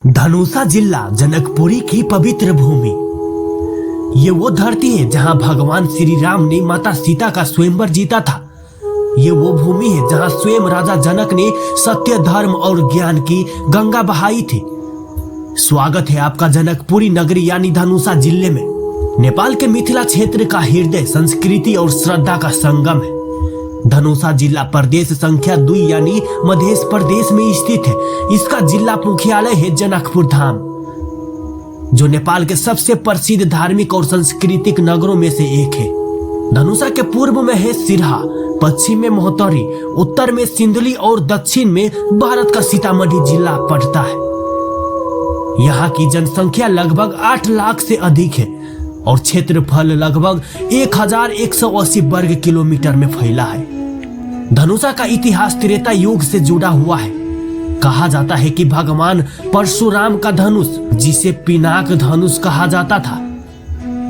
धनुषा जिला जनकपुरी की पवित्र भूमि। ये वो धरती है जहां भगवान श्री राम ने माता सीता का स्वयंवर जीता था। ये वो भूमि है जहां स्वयं राजा जनक ने सत्य, धर्म और ज्ञान की गंगा बहाई थी। स्वागत है आपका जनकपुरी नगरी यानी धनुषा जिले में। नेपाल के मिथिला क्षेत्र का हृदय संस्कृति और श्रद्धा का संगम है। धनुषा जिला प्रदेश संख्या 2 यानी मध्य प्रदेश में स्थित है। इसका जिला मुख्यालय है जनकपुर धाम, जो नेपाल के सबसे प्रसिद्ध धार्मिक और सांस्कृतिक नगरों में से एक है। धनुषा के पूर्व में है सिरहा, पश्चिम में मोहतरी, उत्तर में सिंधुली और दक्षिण में भारत का सीतामढ़ी जिला पड़ता है। यहाँ की जनसंख्या लगभग 8 लाख से अधिक है और क्षेत्रफल लगभग 1180 वर्ग किलोमीटर में फैला है। धनुषा का इतिहास त्रेता युग से जुड़ा हुआ है। कहा जाता है कि भगवान परशुराम का धनुष, जिसे पिनाक धनुष कहा जाता था,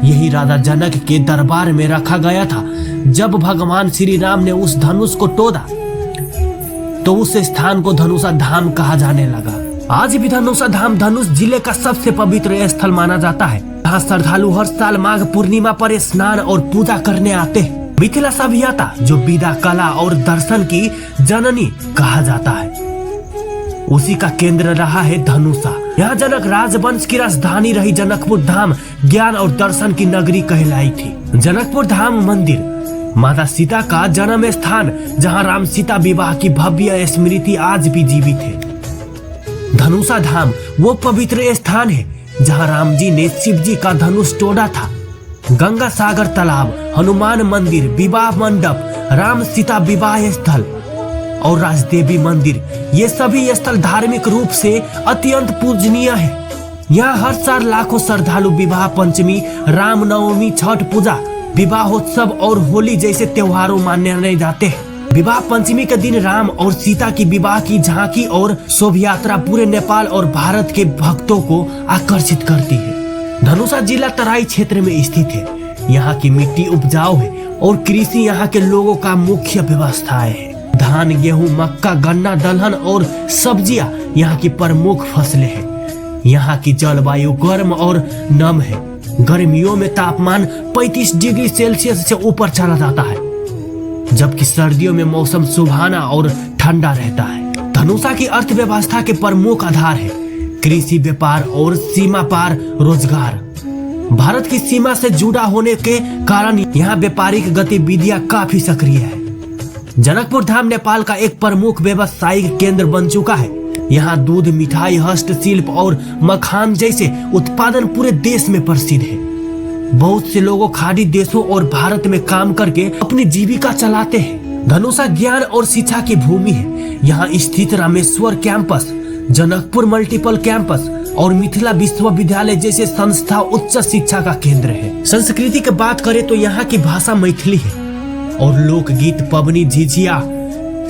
यही राजा जनक के दरबार में रखा गया था। जब भगवान श्री राम ने उस धनुष को तोड़ा तो उस स्थान को धनुषा धाम कहा जाने लगा। आज भी धनुषा धाम धनुष जिले का सबसे पवित्र स्थल माना जाता है। यहाँ श्रद्धालु हर साल माघ पूर्णिमा पर स्नान और पूजा करने आते हैं। मिथिला सभ्यता, जो विद्या, कला और दर्शन की जननी कहा जाता है, उसी का केंद्र रहा है धनुषा। यहाँ जनक राजवंश की राजधानी रही जनकपुर धाम ज्ञान और दर्शन की नगरी कहलाई थी। जनकपुर धाम मंदिर माता सीता का जन्म स्थान, जहाँ राम सीता विवाह की भव्य स्मृति आज भी जीवित है। धनुषा धाम वो पवित्र स्थान है जहाँ राम जी ने शिव जी का धनुष तोड़ा था। गंगा सागर तालाब, हनुमान मंदिर, विवाह मंडप, राम सीता विवाह स्थल और राजदेवी मंदिर, ये सभी स्थल धार्मिक रूप से अत्यंत पूजनीय है। यहाँ हर साल लाखों श्रद्धालु विवाह पंचमी, रामनवमी, छठ पूजा, विवाहोत्सव और होली जैसे त्योहारों माने जाते हैं। विवाह पंचमी के दिन राम और सीता की विवाह की झांकी और शोभा यात्रा पूरे नेपाल और भारत के भक्तों को आकर्षित करती है। धनुषा जिला तराई क्षेत्र में स्थित है। यहाँ की मिट्टी उपजाऊ है और कृषि यहाँ के लोगों का मुख्य व्यवसाय है। धान, गेहूं, मक्का, गन्ना, दलहन और सब्जियां यहाँ की प्रमुख फसलें हैं। यहाँ की जलवायु गर्म और नम है। गर्मियों में तापमान 35 डिग्री सेल्सियस से ऊपर चला जाता है, जबकि सर्दियों में मौसम सुहाना और ठंडा रहता है। धनुषा की अर्थव्यवस्था के प्रमुख आधार है कृषि, व्यापार और सीमा पार रोजगार। भारत की सीमा से जुड़ा होने के कारण यहाँ व्यापारिक गतिविधियां काफी सक्रिय है। जनकपुर धाम नेपाल का एक प्रमुख व्यवसायिक केंद्र बन चुका है। यहाँ दूध, मिठाई, हस्तशिल्प और मखान जैसे उत्पादन पूरे देश में प्रसिद्ध है। बहुत से लोगों खाड़ी देशों और भारत में काम करके अपनी जीविका चलाते हैं। धनुषा ज्ञान और शिक्षा की भूमि है। यहाँ स्थित Rameshwar campus, Janakpur multiple campus और मिथिला विश्वविद्यालय जैसे संस्था उच्च शिक्षा का केंद्र है। संस्कृति की बात करें तो यहाँ की भाषा मैथिली है और लोकगीत, पबनी, झिझिया,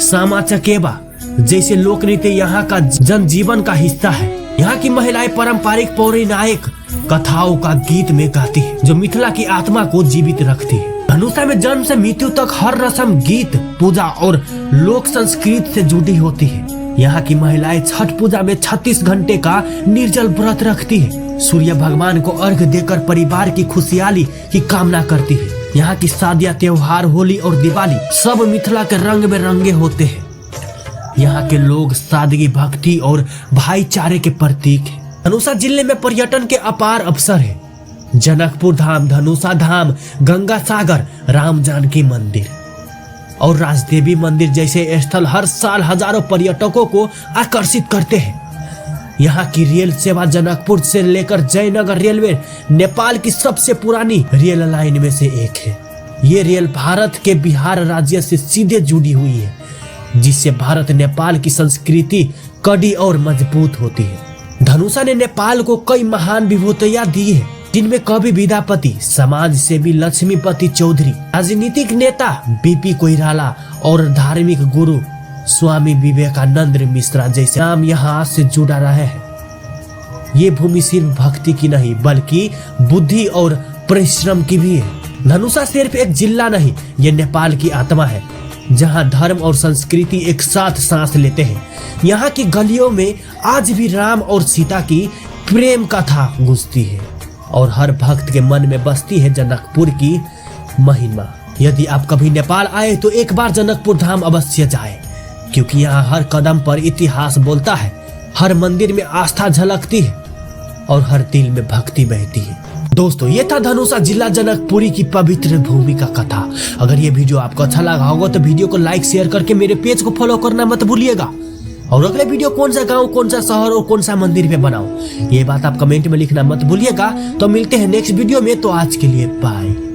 सामा चकेबा जैसे लोक नृत्य यहाँ का जनजीवन का हिस्सा है। यहाँ की महिलाएं पारंपरिक पौराणिक कथाओं का गीत में गाती है, जो मिथिला की आत्मा को जीवित रखती है। धनुषा में जन्म से मृत्यु तक हर रस्म, गीत, पूजा और लोक संस्कृति से जुड़ी होती है। यहाँ की महिलाएं छठ पूजा में 36 घंटे का निर्जल व्रत रखती है। सूर्य भगवान को अर्घ देकर परिवार की खुशहाली की कामना करती है। यहाँ की शादियां, त्योहार, होली और दिवाली सब मिथिला के रंग में रंगे होते हैं। यहाँ के लोग सादगी, भक्ति और भाईचारे के प्रतीक है। धनुषा जिले में पर्यटन के अपार अवसर है। जनकपुर धाम, धनुषा धाम, गंगा सागर, राम जानकी मंदिर और राजदेवी मंदिर जैसे स्थल हर साल हजारों पर्यटकों को आकर्षित करते हैं। यहाँ की रेल सेवा जनकपुर से लेकर जयनगर रेलवे नेपाल की सबसे पुरानी रेल लाइन में से एक है। ये रेल भारत के बिहार राज्य से सीधे जुड़ी हुई है, जिससे भारत नेपाल की संस्कृति कड़ी और मजबूत होती है। धनुषा ने नेपाल को कई महान विभूतियां दी है, जिनमें कवि विद्यापति, समाज सेवी लक्ष्मीपति चौधरी, राजनीतिक नेता बीपी कोइराला और धार्मिक गुरु स्वामी विवेकानंद मिश्रा जैसे नाम यहाँ से जुड़ा रहे हैं। ये भूमि सिर्फ भक्ति की नहीं बल्कि बुद्धि और परिश्रम की भी है। धनुषा सिर्फ एक जिला नहीं, ये नेपाल की आत्मा है। जहां धर्म और संस्कृति एक साथ सांस लेते हैं। यहाँ की गलियों में आज भी राम और सीता की प्रेम कथा गूंजती है और हर भक्त के मन में बसती है जनकपुर की महिमा। यदि आप कभी नेपाल आए तो एक बार जनकपुर धाम अवश्य जाए, क्योंकि यहाँ हर कदम पर इतिहास बोलता है, हर मंदिर में आस्था झलकती है और हर दिल में भक्ति बहती है। दोस्तों, ये था धनुषा जिला जनकपुरी की पवित्र भूमि का कथा। अगर ये वीडियो आपको अच्छा लगा होगा तो वीडियो को लाइक शेयर करके मेरे पेज को फॉलो करना मत भूलिएगा। और अगले वीडियो कौन सा गांव, कौन सा शहर और कौन सा मंदिर पे बनाऊं, ये बात आप कमेंट में लिखना मत भूलिएगा। तो मिलते हैं नेक्स्ट वीडियो में। तो आज के लिए बाय।